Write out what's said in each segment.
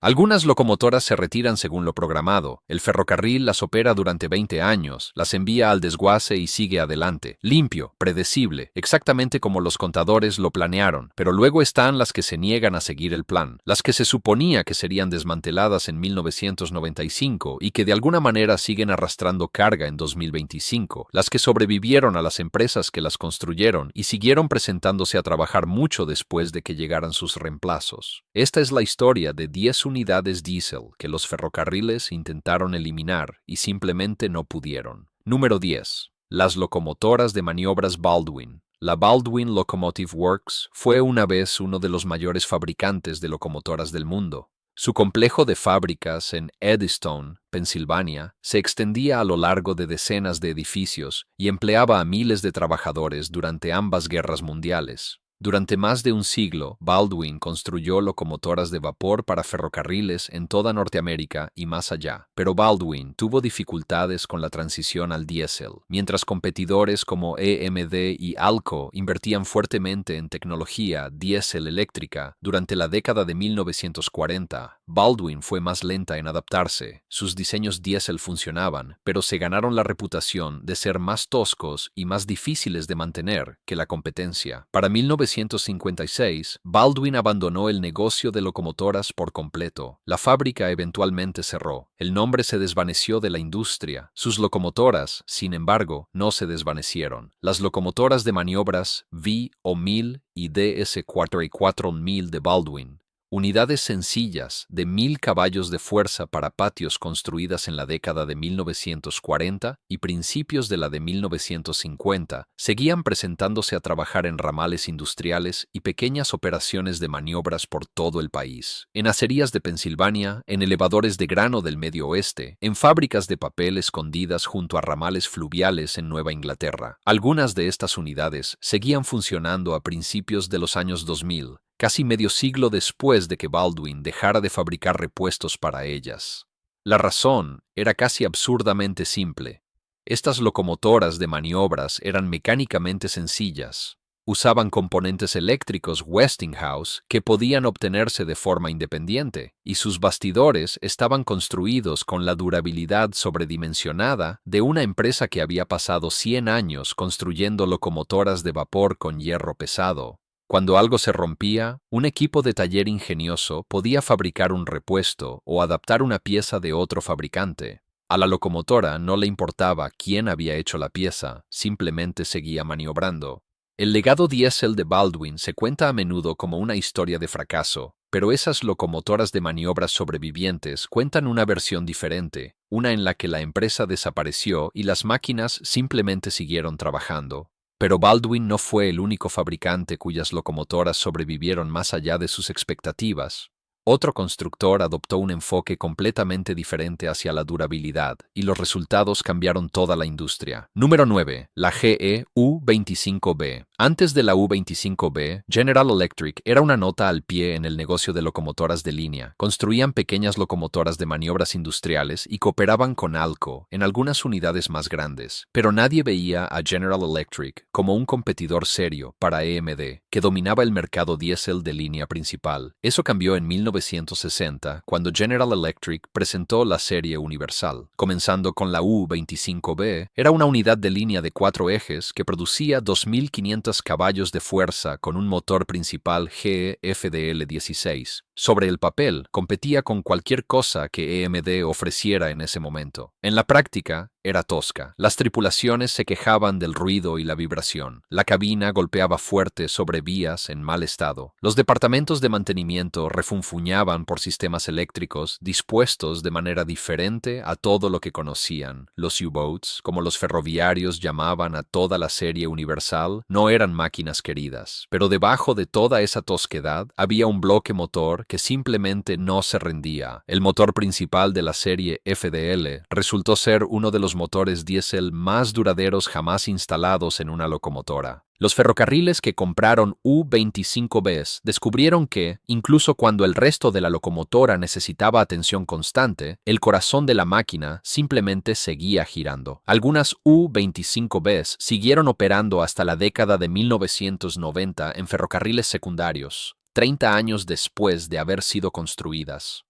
Algunas locomotoras se retiran según lo programado. El ferrocarril las opera durante 20 años, las envía al desguace y sigue adelante. Limpio, predecible, exactamente como los contadores lo planearon. Pero luego están las que se niegan a seguir el plan, las que se suponía que serían desmanteladas en 1995 y que de alguna manera siguen arrastrando carga en 2025, las que sobrevivieron a las empresas que las construyeron y siguieron presentándose a trabajar mucho después de que llegaran sus reemplazos. Esta es la historia de 10 unidades diésel que los ferrocarriles intentaron eliminar y simplemente no pudieron. Número 10. Las locomotoras de maniobras Baldwin. La Baldwin Locomotive Works fue una vez uno de los mayores fabricantes de locomotoras del mundo. Su complejo de fábricas en Eddystone, Pensilvania, se extendía a lo largo de decenas de edificios y empleaba a miles de trabajadores durante ambas guerras mundiales. Durante más de un siglo, Baldwin construyó locomotoras de vapor para ferrocarriles en toda Norteamérica y más allá, pero Baldwin tuvo dificultades con la transición al diésel. Mientras competidores como EMD y Alco invertían fuertemente en tecnología diésel eléctrica, durante la década de 1940, Baldwin fue más lenta en adaptarse. Sus diseños diésel funcionaban, pero se ganaron la reputación de ser más toscos y más difíciles de mantener que la competencia. Para 1956, Baldwin abandonó el negocio de locomotoras por completo. La fábrica eventualmente cerró. El nombre se desvaneció de la industria. Sus locomotoras, sin embargo, no se desvanecieron. Las locomotoras de maniobras V o 1000 y DS-44 de Baldwin, unidades sencillas de 1000 caballos de fuerza para patios construidas en la década de 1940 y principios de la de 1950, seguían presentándose a trabajar en ramales industriales y pequeñas operaciones de maniobras por todo el país, en acerías de Pensilvania, en elevadores de grano del Medio Oeste, en fábricas de papel escondidas junto a ramales fluviales en Nueva Inglaterra. Algunas de estas unidades seguían funcionando a principios de los años 2000, casi medio siglo después de que Baldwin dejara de fabricar repuestos para ellas. La razón era casi absurdamente simple. Estas locomotoras de maniobras eran mecánicamente sencillas. Usaban componentes eléctricos Westinghouse que podían obtenerse de forma independiente, y sus bastidores estaban construidos con la durabilidad sobredimensionada de una empresa que había pasado 100 años construyendo locomotoras de vapor con hierro pesado. Cuando algo se rompía, un equipo de taller ingenioso podía fabricar un repuesto o adaptar una pieza de otro fabricante. A la locomotora no le importaba quién había hecho la pieza, simplemente seguía maniobrando. El legado diésel de Baldwin se cuenta a menudo como una historia de fracaso, pero esas locomotoras de maniobras sobrevivientes cuentan una versión diferente, una en la que la empresa desapareció y las máquinas simplemente siguieron trabajando. Pero Baldwin no fue el único fabricante cuyas locomotoras sobrevivieron más allá de sus expectativas. Otro constructor adoptó un enfoque completamente diferente hacia la durabilidad, y los resultados cambiaron toda la industria. Número 9. La GE U-25B. Antes de la U-25B, General Electric era una nota al pie en el negocio de locomotoras de línea. Construían pequeñas locomotoras de maniobras industriales y cooperaban con Alco en algunas unidades más grandes. Pero nadie veía a General Electric como un competidor serio para EMD, que dominaba el mercado diésel de línea principal. Eso cambió en 1960, cuando General Electric presentó la serie Universal. Comenzando con la U-25B, era una unidad de línea de 4 ejes que producía 2.500 caballos de fuerza con un motor principal GE FDL-16. Sobre el papel, competía con cualquier cosa que EMD ofreciera en ese momento. En la práctica, era tosca. Las tripulaciones se quejaban del ruido y la vibración. La cabina golpeaba fuerte sobre vías en mal estado. Los departamentos de mantenimiento refunfuñaban por sistemas eléctricos dispuestos de manera diferente a todo lo que conocían. Los U-boats, como los ferroviarios llamaban a toda la serie Universal, no eran máquinas queridas. Pero debajo de toda esa tosquedad había un bloque motor que simplemente no se rendía. El motor principal de la serie FDL resultó ser uno de los motores diésel más duraderos jamás instalados en una locomotora. Los ferrocarriles que compraron U-25Bs descubrieron que, incluso cuando el resto de la locomotora necesitaba atención constante, el corazón de la máquina simplemente seguía girando. Algunas U-25Bs siguieron operando hasta la década de 1990 en ferrocarriles secundarios, 30 años después de haber sido construidas.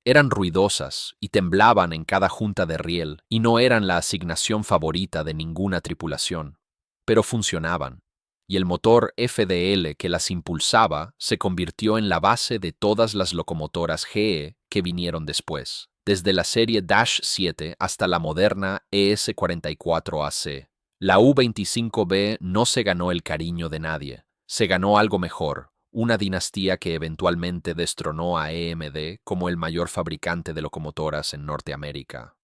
Eran ruidosas y temblaban en cada junta de riel y no eran la asignación favorita de ninguna tripulación, pero funcionaban. Y el motor FDL que las impulsaba se convirtió en la base de todas las locomotoras GE que vinieron después, desde la serie Dash 7 hasta la moderna ES-44AC. La U-25B no se ganó el cariño de nadie, se ganó algo mejor, una dinastía que eventualmente destronó a EMD como el mayor fabricante de locomotoras en Norteamérica.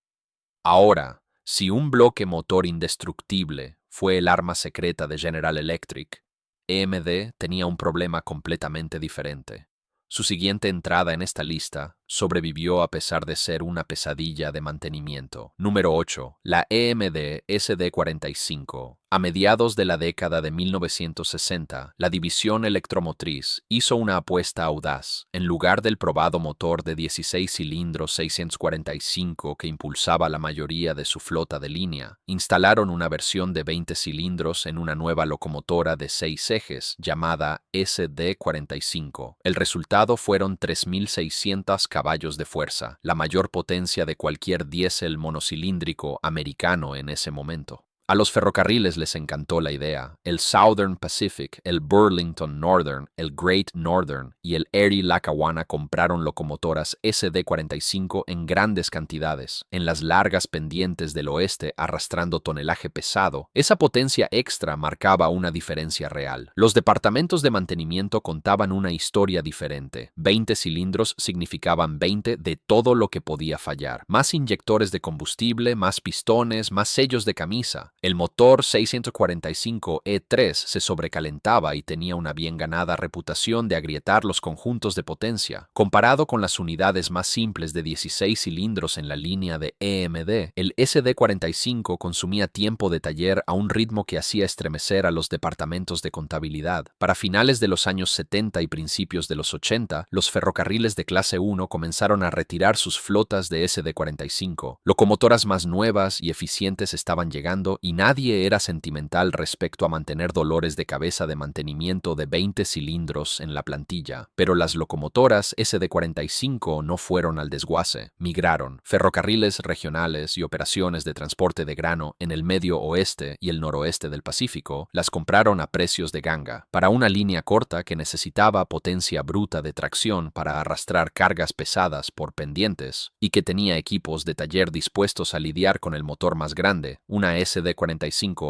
Ahora, si un bloque motor indestructible fue el arma secreta de General Electric, EMD tenía un problema completamente diferente. Su siguiente entrada en esta lista sobrevivió a pesar de ser una pesadilla de mantenimiento. Número 8. La EMD SD45. A mediados de la década de 1960, la división electromotriz hizo una apuesta audaz. En lugar del probado motor de 16 cilindros 645 que impulsaba la mayoría de su flota de línea, instalaron una versión de 20 cilindros en una nueva locomotora de 6 ejes llamada SD45. El resultado fueron 3.600 caballos de fuerza, la mayor potencia de cualquier diésel monocilíndrico americano en ese momento. A los ferrocarriles les encantó la idea. El Southern Pacific, el Burlington Northern, el Great Northern y el Erie Lackawanna compraron locomotoras SD45 en grandes cantidades, en las largas pendientes del oeste arrastrando tonelaje pesado. Esa potencia extra marcaba una diferencia real. Los departamentos de mantenimiento contaban una historia diferente. 20 cilindros significaban 20 de todo lo que podía fallar. Más inyectores de combustible, más pistones, más sellos de camisa. El motor 645E3 se sobrecalentaba y tenía una bien ganada reputación de agrietar los conjuntos de potencia. Comparado con las unidades más simples de 16 cilindros en la línea de EMD, el SD45 consumía tiempo de taller a un ritmo que hacía estremecer a los departamentos de contabilidad. Para finales de los años 70 y principios de los 80, los ferrocarriles de clase 1 comenzaron a retirar sus flotas de SD45. Locomotoras más nuevas y eficientes estaban llegando y nadie era sentimental respecto a mantener dolores de cabeza de mantenimiento de 20 cilindros en la plantilla. Pero las locomotoras SD45 no fueron al desguace, migraron. Ferrocarriles regionales y operaciones de transporte de grano en el medio oeste y el noroeste del Pacífico las compraron a precios de ganga. Para una línea corta que necesitaba potencia bruta de tracción para arrastrar cargas pesadas por pendientes y que tenía equipos de taller dispuestos a lidiar con el motor más grande, una SD45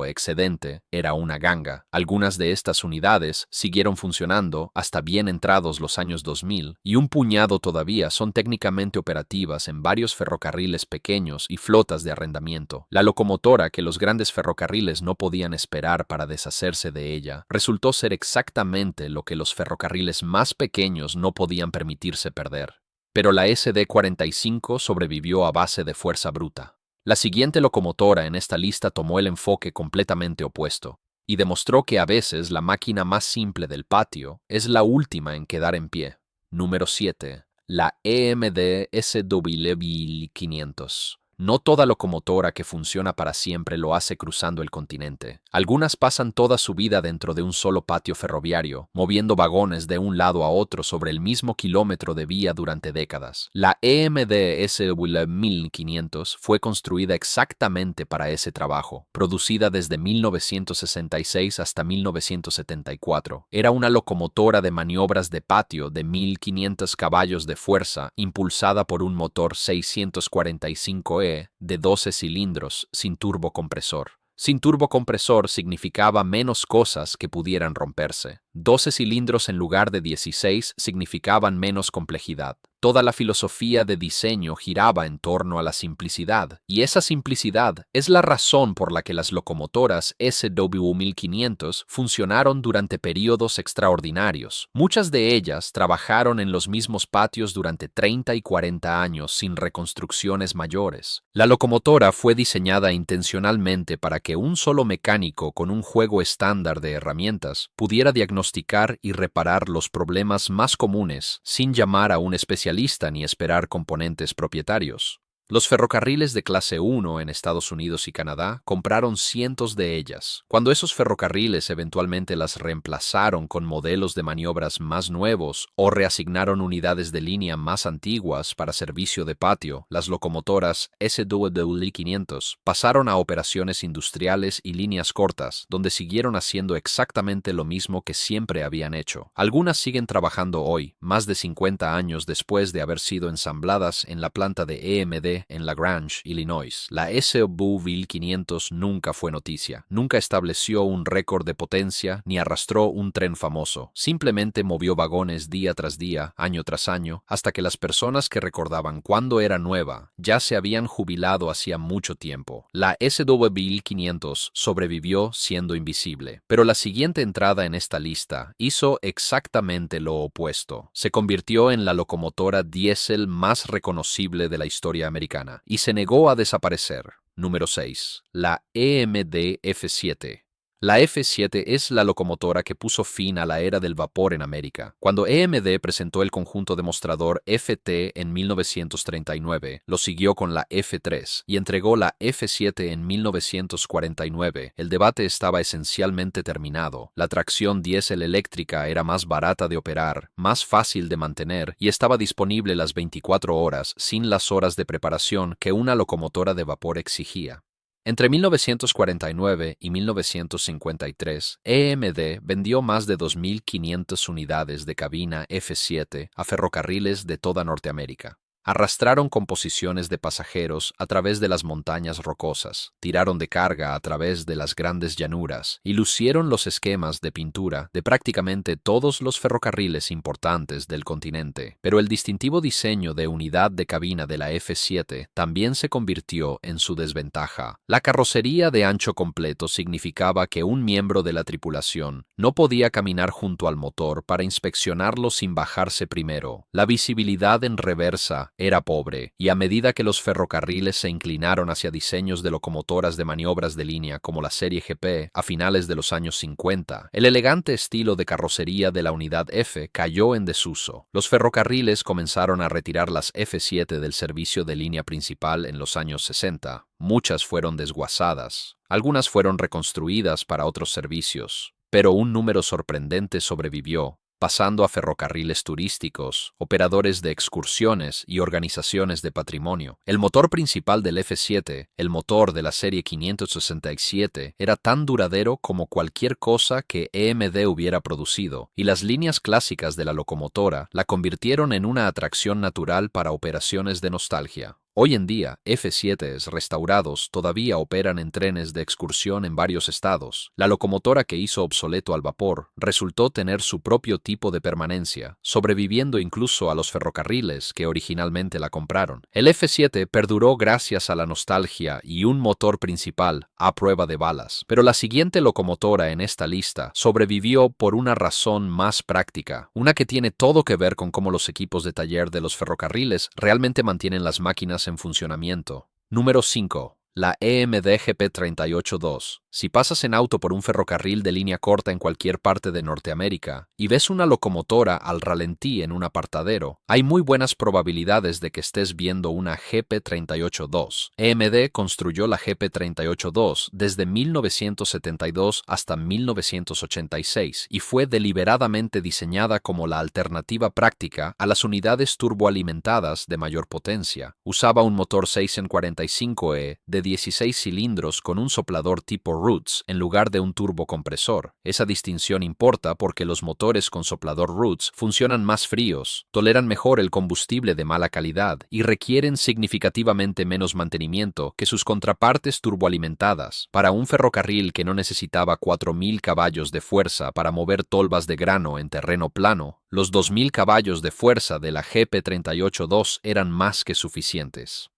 excedente era una ganga. Algunas de estas unidades siguieron funcionando hasta bien entrados los años 2000 y un puñado todavía son técnicamente operativas en varios ferrocarriles pequeños y flotas de arrendamiento. La locomotora que los grandes ferrocarriles no podían esperar para deshacerse de ella resultó ser exactamente lo que los ferrocarriles más pequeños no podían permitirse perder. Pero la SD45 sobrevivió a base de fuerza bruta. La siguiente locomotora en esta lista tomó el enfoque completamente opuesto y demostró que a veces la máquina más simple del patio es la última en quedar en pie. Número 7. La EMD SW500. No toda locomotora que funciona para siempre lo hace cruzando el continente. Algunas pasan toda su vida dentro de un solo patio ferroviario, moviendo vagones de un lado a otro sobre el mismo kilómetro de vía durante décadas. La EMD SW1500 fue construida exactamente para ese trabajo, producida desde 1966 hasta 1974. Era una locomotora de maniobras de patio de 1.500 caballos de fuerza, impulsada por un motor 645E de 12 cilindros sin turbocompresor. Sin turbocompresor significaba menos cosas que pudieran romperse. 12 cilindros en lugar de 16 significaban menos complejidad. Toda la filosofía de diseño giraba en torno a la simplicidad, y esa simplicidad es la razón por la que las locomotoras SW1500 funcionaron durante periodos extraordinarios. Muchas de ellas trabajaron en los mismos patios durante 30 y 40 años sin reconstrucciones mayores. La locomotora fue diseñada intencionalmente para que un solo mecánico con un juego estándar de herramientas pudiera diagnosticar y reparar los problemas más comunes sin llamar a un especialista ni esperar componentes propietarios. Los ferrocarriles de clase 1 en Estados Unidos y Canadá compraron cientos de ellas. Cuando esos ferrocarriles eventualmente las reemplazaron con modelos de maniobras más nuevos o reasignaron unidades de línea más antiguas para servicio de patio, las locomotoras SW500 pasaron a operaciones industriales y líneas cortas, donde siguieron haciendo exactamente lo mismo que siempre habían hecho. Algunas siguen trabajando hoy, más de 50 años después de haber sido ensambladas en la planta de EMD en LaGrange, Illinois. La SW500 nunca fue noticia, nunca estableció un récord de potencia ni arrastró un tren famoso. Simplemente movió vagones día tras día, año tras año, hasta que las personas que recordaban cuándo era nueva ya se habían jubilado hacía mucho tiempo. La SW500 sobrevivió siendo invisible, pero la siguiente entrada en esta lista hizo exactamente lo opuesto. Se convirtió en la locomotora diésel más reconocible de la historia americana y se negó a desaparecer. Número 6. La EMD F7. La F7 es la locomotora que puso fin a la era del vapor en América. Cuando EMD presentó el conjunto demostrador FT en 1939, lo siguió con la F3 y entregó la F7 en 1949. El debate estaba esencialmente terminado. La tracción diésel eléctrica era más barata de operar, más fácil de mantener y estaba disponible las 24 horas sin las horas de preparación que una locomotora de vapor exigía. Entre 1949 y 1953, EMD vendió más de 2.500 unidades de cabina F7 a ferrocarriles de toda Norteamérica. Arrastraron composiciones de pasajeros a través de las montañas rocosas, tiraron de carga a través de las grandes llanuras y lucieron los esquemas de pintura de prácticamente todos los ferrocarriles importantes del continente. Pero el distintivo diseño de unidad de cabina de la F7 también se convirtió en su desventaja. La carrocería de ancho completo significaba que un miembro de la tripulación no podía caminar junto al motor para inspeccionarlo sin bajarse primero. La visibilidad en reversa era pobre, y a medida que los ferrocarriles se inclinaron hacia diseños de locomotoras de maniobras de línea como la serie GP a finales de los años 50, el elegante estilo de carrocería de la unidad F cayó en desuso. Los ferrocarriles comenzaron a retirar las F7 del servicio de línea principal en los años 60. Muchas fueron desguazadas, algunas fueron reconstruidas para otros servicios, pero un número sorprendente sobrevivió, pasando a ferrocarriles turísticos, operadores de excursiones y organizaciones de patrimonio. El motor principal del F7, el motor de la serie 567, era tan duradero como cualquier cosa que EMD hubiera producido, y las líneas clásicas de la locomotora la convirtieron en una atracción natural para operaciones de nostalgia. Hoy en día, F7s restaurados todavía operan en trenes de excursión en varios estados. La locomotora que hizo obsoleto al vapor resultó tener su propio tipo de permanencia, sobreviviendo incluso a los ferrocarriles que originalmente la compraron. El F7 perduró gracias a la nostalgia y un motor principal a prueba de balas, pero la siguiente locomotora en esta lista sobrevivió por una razón más práctica, una que tiene todo que ver con cómo los equipos de taller de los ferrocarriles realmente mantienen las máquinas en funcionamiento. Número 5. La EMD GP382. Si pasas en auto por un ferrocarril de línea corta en cualquier parte de Norteamérica y ves una locomotora al ralentí en un apartadero, hay muy buenas probabilidades de que estés viendo una GP382. EMD construyó la GP382 desde 1972 hasta 1986 y fue deliberadamente diseñada como la alternativa práctica a las unidades turboalimentadas de mayor potencia. Usaba un motor 6 en 45E de 16 cilindros con un soplador tipo Roots en lugar de un turbocompresor. Esa distinción importa porque los motores con soplador Roots funcionan más fríos, toleran mejor el combustible de mala calidad y requieren significativamente menos mantenimiento que sus contrapartes turboalimentadas. Para un ferrocarril que no necesitaba 4.000 caballos de fuerza para mover tolvas de grano en terreno plano, los 2.000 caballos de fuerza de la GP382 eran más que suficientes.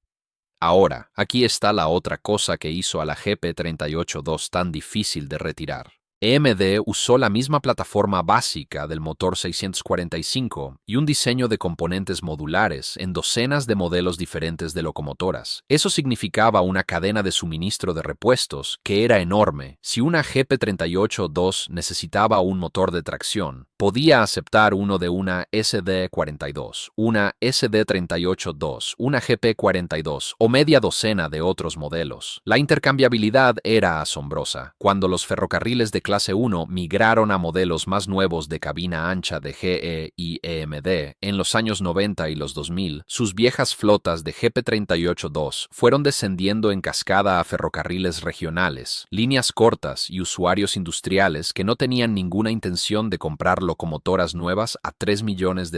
Ahora, aquí está la otra cosa que hizo a la GP382 tan difícil de retirar. EMD usó la misma plataforma básica del motor 645 y un diseño de componentes modulares en docenas de modelos diferentes de locomotoras. Eso significaba una cadena de suministro de repuestos que era enorme. Si una GP38-2 necesitaba un motor de tracción, podía aceptar uno de una SD42, una SD38-2, una GP42 o media docena de otros modelos. La intercambiabilidad era asombrosa. Cuando los ferrocarriles de clase 1 migraron a modelos más nuevos de cabina ancha de GE y EMD en los años 90 y los 2000, sus viejas flotas de GP38-2 fueron descendiendo en cascada a ferrocarriles regionales, líneas cortas y usuarios industriales que no tenían ninguna intención de comprar locomotoras nuevas a $3 millones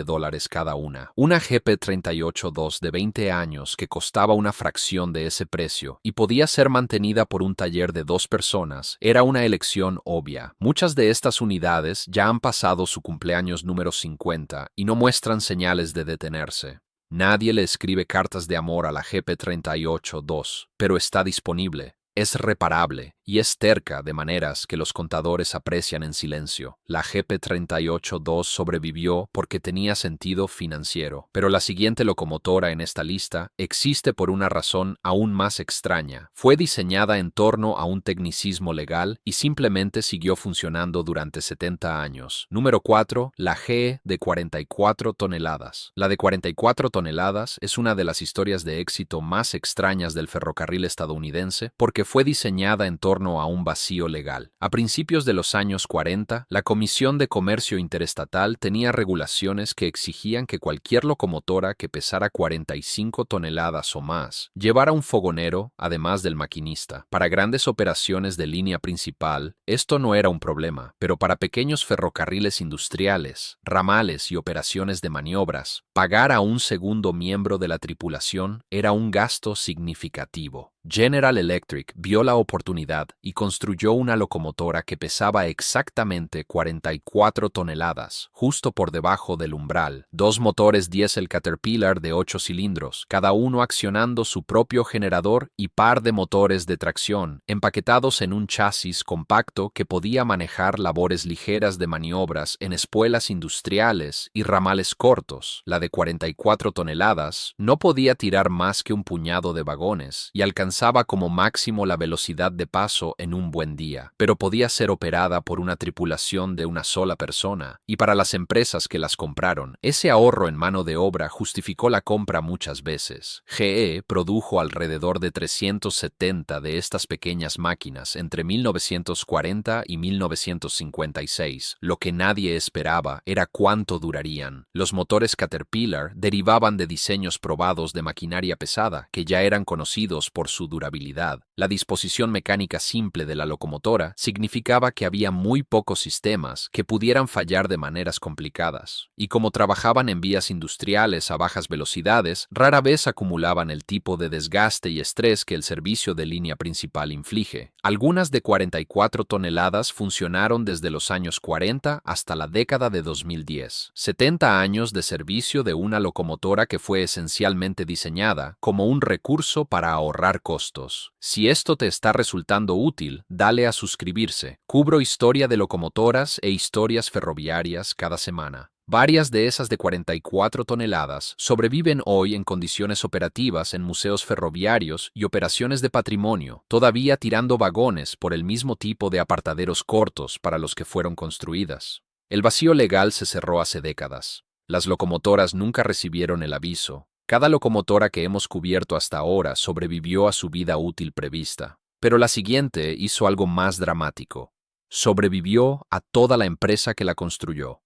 cada una. Una GP38-2 de 20 años que costaba una fracción de ese precio y podía ser mantenida por un taller de 2 personas era una elección obvia. Muchas de estas unidades ya han pasado su cumpleaños número 50 y no muestran señales de detenerse. Nadie le escribe cartas de amor a la GP38-2, pero está disponible. Es reparable y es terca de maneras que los contadores aprecian en silencio. La GP38-2 sobrevivió porque tenía sentido financiero, pero la siguiente locomotora en esta lista existe por una razón aún más extraña. Fue diseñada en torno a un tecnicismo legal y simplemente siguió funcionando durante 70 años. Número 4. La GE de 44 toneladas. La de 44 toneladas es una de las historias de éxito más extrañas del ferrocarril estadounidense porque fue diseñada en torno a un vacío legal. A principios de los años 40, la Comisión de Comercio Interestatal tenía regulaciones que exigían que cualquier locomotora que pesara 45 toneladas o más llevara un fogonero, además del maquinista. Para grandes operaciones de línea principal, esto no era un problema, pero para pequeños ferrocarriles industriales, ramales y operaciones de maniobras, pagar a un segundo miembro de la tripulación era un gasto significativo. General Electric vio la oportunidad y construyó una locomotora que pesaba exactamente 44 toneladas, justo por debajo del umbral. 2 motores diésel Caterpillar de 8 cilindros, cada uno accionando su propio generador y par de motores de tracción, empaquetados en un chasis compacto que podía manejar labores ligeras de maniobras en espuelas industriales y ramales cortos. La de 44 toneladas no podía tirar más que un puñado de vagones y alcanzaba como máximo la velocidad de paso en un buen día, pero podía ser operada por una tripulación de una sola persona, y para las empresas que las compraron, ese ahorro en mano de obra justificó la compra muchas veces. GE produjo alrededor de 370 de estas pequeñas máquinas entre 1940 y 1956. Lo que nadie esperaba era cuánto durarían. Los motores Caterpillar derivaban de diseños probados de maquinaria pesada que ya eran conocidos por su durabilidad. La disposición mecánica simple de la locomotora significaba que había muy pocos sistemas que pudieran fallar de maneras complicadas, y como trabajaban en vías industriales a bajas velocidades, rara vez acumulaban el tipo de desgaste y estrés que el servicio de línea principal inflige. Algunas de 44 toneladas funcionaron desde los años 40 hasta la década de 2010. 70 años de servicio de una locomotora que fue esencialmente diseñada como un recurso para ahorrar costos. Si esto te está resultando útil, dale a suscribirse. Cubro historia de locomotoras e historias ferroviarias cada semana. Varias de esas de 44 toneladas sobreviven hoy en condiciones operativas en museos ferroviarios y operaciones de patrimonio, todavía tirando vagones por el mismo tipo de apartaderos cortos para los que fueron construidas. El vacío legal se cerró hace décadas. Las locomotoras nunca recibieron el aviso. Cada locomotora que hemos cubierto hasta ahora sobrevivió a su vida útil prevista. Pero la siguiente hizo algo más dramático. Sobrevivió a toda la empresa que la construyó.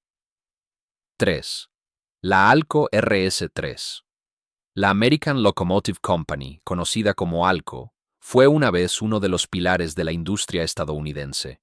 3. La ALCO RS3. La American Locomotive Company, conocida como ALCO, fue una vez uno de los pilares de la industria estadounidense.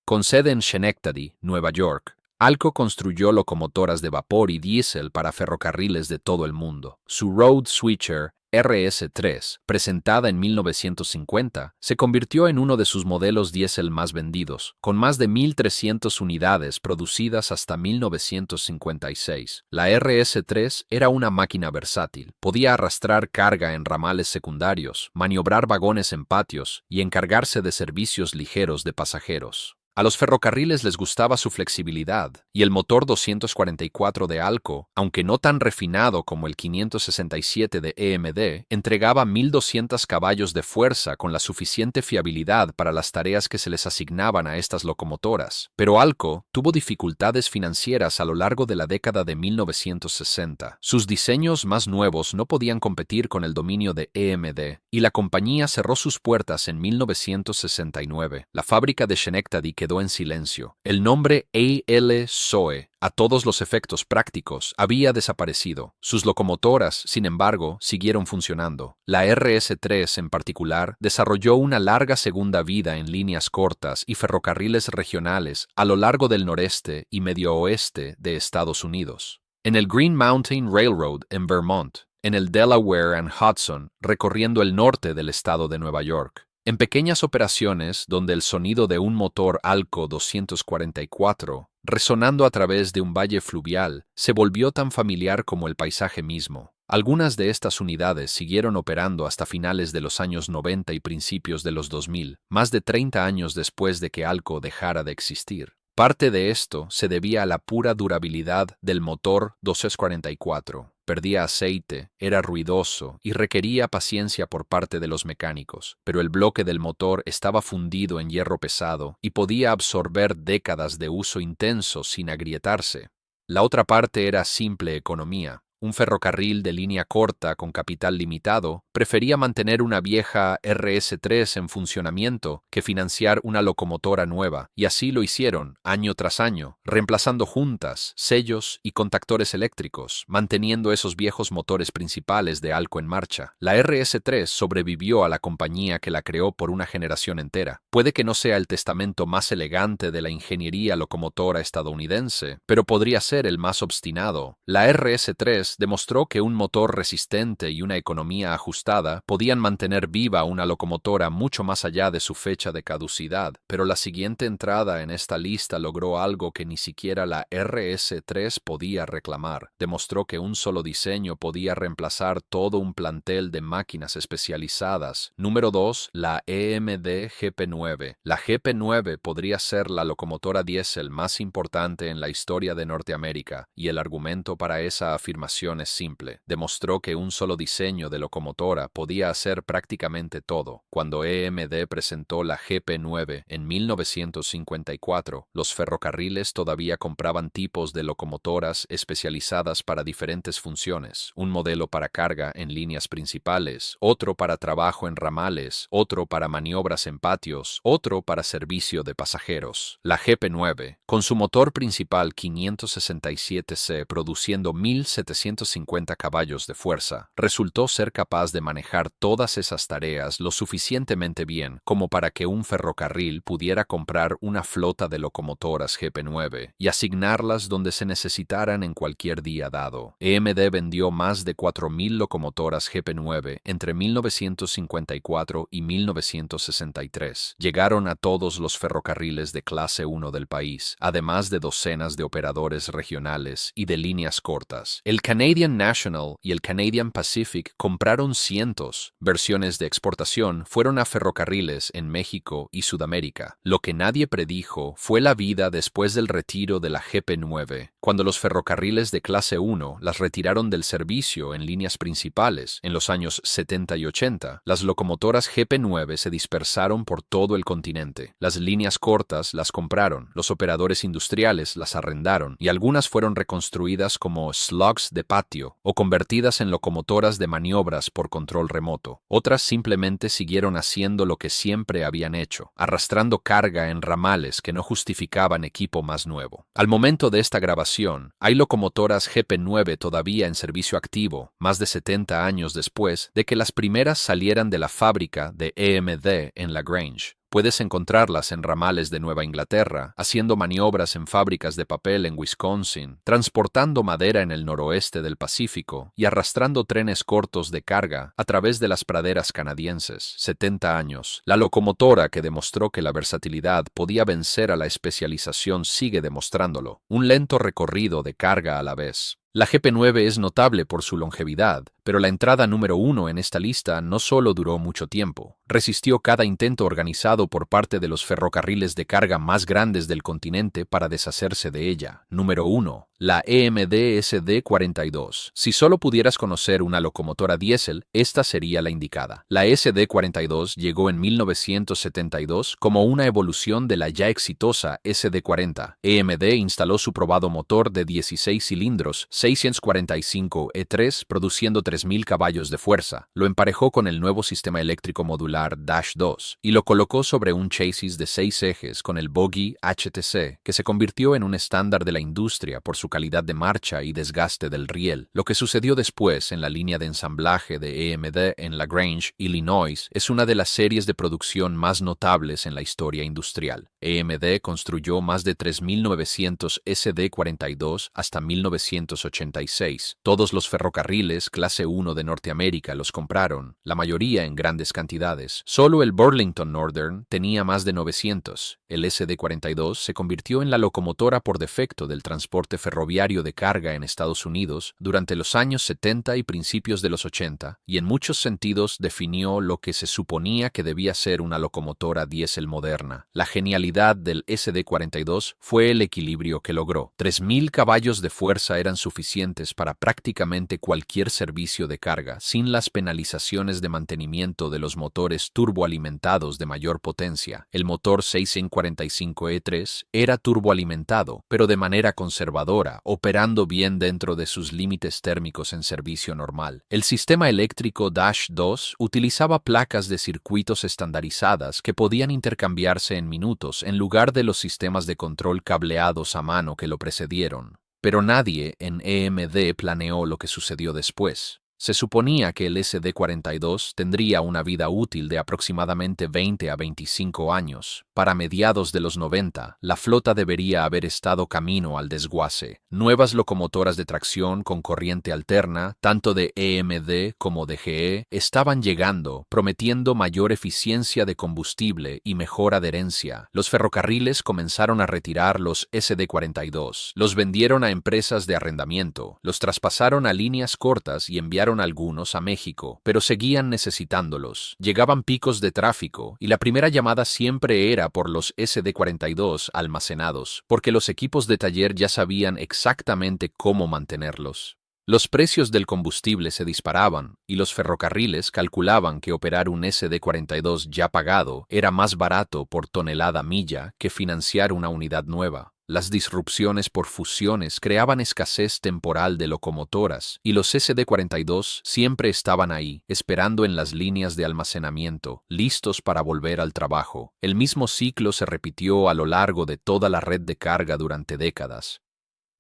Con sede en Schenectady, Nueva York, ALCO construyó locomotoras de vapor y diésel para ferrocarriles de todo el mundo. Su Road Switcher RS3, presentada en 1950, se convirtió en uno de sus modelos diésel más vendidos, con más de 1.300 unidades producidas hasta 1956. La RS3 era una máquina versátil, podía arrastrar carga en ramales secundarios, maniobrar vagones en patios y encargarse de servicios ligeros de pasajeros. A los ferrocarriles les gustaba su flexibilidad, y el motor 244 de Alco, aunque no tan refinado como el 567 de EMD, entregaba 1200 caballos de fuerza con la suficiente fiabilidad para las tareas que se les asignaban a estas locomotoras. Pero Alco tuvo dificultades financieras a lo largo de la década de 1960. Sus diseños más nuevos no podían competir con el dominio de EMD, y la compañía cerró sus puertas en 1969. La fábrica de Schenectady quedó en silencio. El nombre A.L. Soe, a todos los efectos prácticos, había desaparecido. Sus locomotoras, sin embargo, siguieron funcionando. La RS-3, en particular, desarrolló una larga segunda vida en líneas cortas y ferrocarriles regionales a lo largo del noreste y medio oeste de Estados Unidos. En el Green Mountain Railroad en Vermont, en el Delaware and Hudson, recorriendo el norte del estado de Nueva York. En pequeñas operaciones donde el sonido de un motor Alco 244, resonando a través de un valle fluvial, se volvió tan familiar como el paisaje mismo. Algunas de estas unidades siguieron operando hasta finales de los años 90 y principios de los 2000, más de 30 años después de que Alco dejara de existir. Parte de esto se debía a la pura durabilidad del motor 244. Perdía aceite, era ruidoso y requería paciencia por parte de los mecánicos, pero el bloque del motor estaba fundido en hierro pesado y podía absorber décadas de uso intenso sin agrietarse. La otra parte era simple economía. Un ferrocarril de línea corta con capital limitado prefería mantener una vieja RS-3 en funcionamiento que financiar una locomotora nueva, y así lo hicieron, año tras año, reemplazando juntas, sellos y contactores eléctricos, manteniendo esos viejos motores principales de Alco en marcha. La RS-3 sobrevivió a la compañía que la creó por una generación entera. Puede que no sea el testamento más elegante de la ingeniería locomotora estadounidense, pero podría ser el más obstinado. La RS-3 demostró que un motor resistente y una economía ajustada podían mantener viva una locomotora mucho más allá de su fecha de caducidad, pero la siguiente entrada en esta lista logró algo que ni siquiera la RS-3 podía reclamar. Demostró que un solo diseño podía reemplazar todo un plantel de máquinas especializadas. Número 2. La EMD GP9. La GP9 podría ser la locomotora diésel más importante en la historia de Norteamérica, y el argumento para esa afirmación es simple. Demostró que un solo diseño de locomotora podía hacer prácticamente todo. Cuando EMD presentó la GP9 en 1954, los ferrocarriles todavía compraban tipos de locomotoras especializadas para diferentes funciones. Un modelo para carga en líneas principales, otro para trabajo en ramales, otro para maniobras en patios, otro para servicio de pasajeros. La GP9, con su motor principal 567C produciendo 1750 caballos de fuerza, resultó ser capaz de manejar todas esas tareas lo suficientemente bien como para que un ferrocarril pudiera comprar una flota de locomotoras GP9 y asignarlas donde se necesitaran en cualquier día dado. EMD vendió más de 4.000 locomotoras GP9 entre 1954 y 1963. Llegaron a todos los ferrocarriles de clase 1 del país, además de docenas de operadores regionales y de líneas cortas. El Canadian National y el Canadian Pacific compraron cientos. Versiones de exportación fueron a ferrocarriles en México y Sudamérica. Lo que nadie predijo fue la vida después del retiro de la GP9. Cuando los ferrocarriles de clase 1 las retiraron del servicio en líneas principales en los años 70 y 80, las locomotoras GP9 se dispersaron por todo el continente. Las líneas cortas las compraron, los operadores industriales las arrendaron y algunas fueron reconstruidas como slugs de patio o convertidas en locomotoras de maniobras por control remoto. Otras simplemente siguieron haciendo lo que siempre habían hecho, arrastrando carga en ramales que no justificaban equipo más nuevo. Al momento de esta grabación, hay locomotoras GP9 todavía en servicio activo, más de 70 años después de que las primeras salieran de la fábrica de EMD en LaGrange. Puedes encontrarlas en ramales de Nueva Inglaterra, haciendo maniobras en fábricas de papel en Wisconsin, transportando madera en el noroeste del Pacífico y arrastrando trenes cortos de carga a través de las praderas canadienses. 70 años. La locomotora que demostró que la versatilidad podía vencer a la especialización sigue demostrándolo. Un lento recorrido de carga a la vez. La GP9 es notable por su longevidad, pero la entrada número 1 en esta lista no solo duró mucho tiempo, resistió cada intento organizado por parte de los ferrocarriles de carga más grandes del continente para deshacerse de ella. Número 1. La EMD SD42. Si solo pudieras conocer una locomotora diésel, esta sería la indicada. La SD42 llegó en 1972 como una evolución de la ya exitosa SD40. EMD instaló su probado motor de 16 cilindros 645 E3 produciendo 3.000 caballos de fuerza, lo emparejó con el nuevo sistema eléctrico modular Dash 2 y lo colocó sobre un chasis de 6 ejes con el bogie HTC, que se convirtió en un estándar de la industria por su calidad de marcha y desgaste del riel. Lo que sucedió después en la línea de ensamblaje de EMD en LaGrange, Illinois, es una de las series de producción más notables en la historia industrial. EMD construyó más de 3.900 SD42 hasta 1986. Todos los ferrocarriles clase 1 de Norteamérica los compraron, la mayoría en grandes cantidades. Solo el Burlington Northern tenía más de 900. El SD42 se convirtió en la locomotora por defecto del transporte ferroviario de carga en Estados Unidos durante los años 70 y principios de los 80, y en muchos sentidos definió lo que se suponía que debía ser una locomotora diésel moderna. La genialidad del SD42 fue el equilibrio que logró. 3.000 caballos de fuerza eran suficientes para prácticamente cualquier servicio de carga, sin las penalizaciones de mantenimiento de los motores turboalimentados de mayor potencia. El motor 645E3 era turboalimentado, pero de manera conservadora, operando bien dentro de sus límites térmicos en servicio normal. El sistema eléctrico Dash 2 utilizaba placas de circuitos estandarizadas que podían intercambiarse en minutos en lugar de los sistemas de control cableados a mano que lo precedieron. Pero nadie en EMD planeó lo que sucedió después. Se suponía que el SD42 tendría una vida útil de aproximadamente 20 a 25 años. Para mediados de los 90, la flota debería haber estado camino al desguace. Nuevas locomotoras de tracción con corriente alterna, tanto de EMD como de GE, estaban llegando, prometiendo mayor eficiencia de combustible y mejor adherencia. Los ferrocarriles comenzaron a retirar los SD42, los vendieron a empresas de arrendamiento, los traspasaron a líneas cortas y enviaron algunos a México, pero seguían necesitándolos. Llegaban picos de tráfico y la primera llamada siempre era por los SD42 almacenados, porque los equipos de taller ya sabían exactamente cómo mantenerlos. Los precios del combustible se disparaban y los ferrocarriles calculaban que operar un SD42 ya pagado era más barato por tonelada milla que financiar una unidad nueva. Las disrupciones por fusiones creaban escasez temporal de locomotoras y los SD42 siempre estaban ahí, esperando en las líneas de almacenamiento, listos para volver al trabajo. El mismo ciclo se repitió a lo largo de toda la red de carga durante décadas.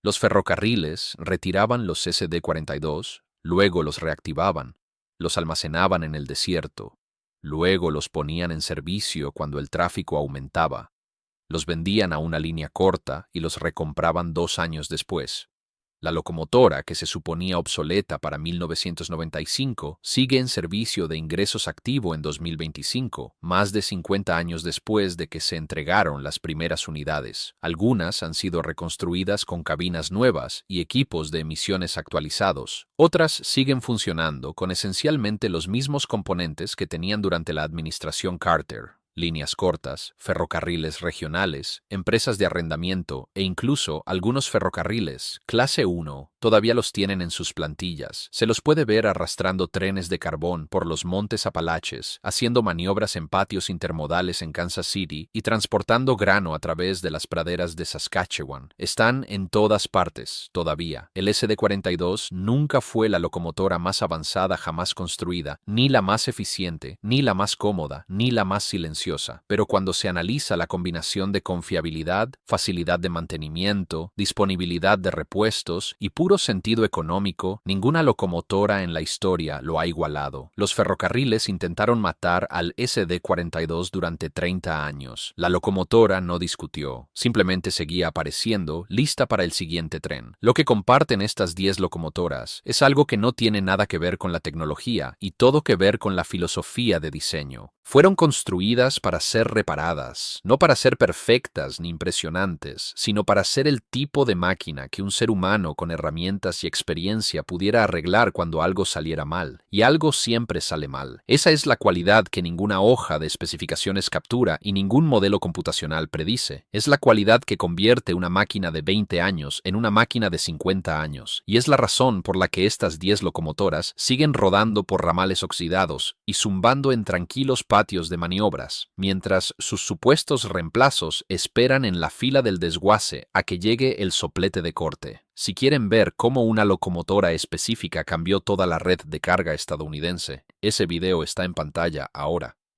Los ferrocarriles retiraban los SD42, luego los reactivaban, los almacenaban en el desierto, luego los ponían en servicio cuando el tráfico aumentaba. Los vendían a una línea corta y los recompraban 2 años después. La locomotora, que se suponía obsoleta para 1995, sigue en servicio de ingresos activo en 2025, más de 50 años después de que se entregaron las primeras unidades. Algunas han sido reconstruidas con cabinas nuevas y equipos de emisiones actualizados. Otras siguen funcionando con esencialmente los mismos componentes que tenían durante la administración Carter. Líneas cortas, ferrocarriles regionales, empresas de arrendamiento e incluso algunos ferrocarriles, clase 1, todavía los tienen en sus plantillas. Se los puede ver arrastrando trenes de carbón por los montes Apalaches, haciendo maniobras en patios intermodales en Kansas City y transportando grano a través de las praderas de Saskatchewan. Están en todas partes, todavía. El SD42 nunca fue la locomotora más avanzada jamás construida, ni la más eficiente, ni la más cómoda, ni la más silenciosa. Pero cuando se analiza la combinación de confiabilidad, facilidad de mantenimiento, disponibilidad de repuestos y puro sentido económico, ninguna locomotora en la historia lo ha igualado. Los ferrocarriles intentaron matar al SD42 durante 30 años. La locomotora no discutió, simplemente seguía apareciendo, lista para el siguiente tren. Lo que comparten estas 10 locomotoras es algo que no tiene nada que ver con la tecnología y todo que ver con la filosofía de diseño. Fueron construidas para ser reparadas, no para ser perfectas ni impresionantes, sino para ser el tipo de máquina que un ser humano con herramientas herramientas y experiencia pudiera arreglar cuando algo saliera mal, y algo siempre sale mal. Esa es la cualidad que ninguna hoja de especificaciones captura y ningún modelo computacional predice. Es la cualidad que convierte una máquina de 20 años en una máquina de 50 años, y es la razón por la que estas 10 locomotoras siguen rodando por ramales oxidados y zumbando en tranquilos patios de maniobras, mientras sus supuestos reemplazos esperan en la fila del desguace a que llegue el soplete de corte. Si quieren ver cómo una locomotora específica cambió toda la red de carga estadounidense, ese video está en pantalla ahora.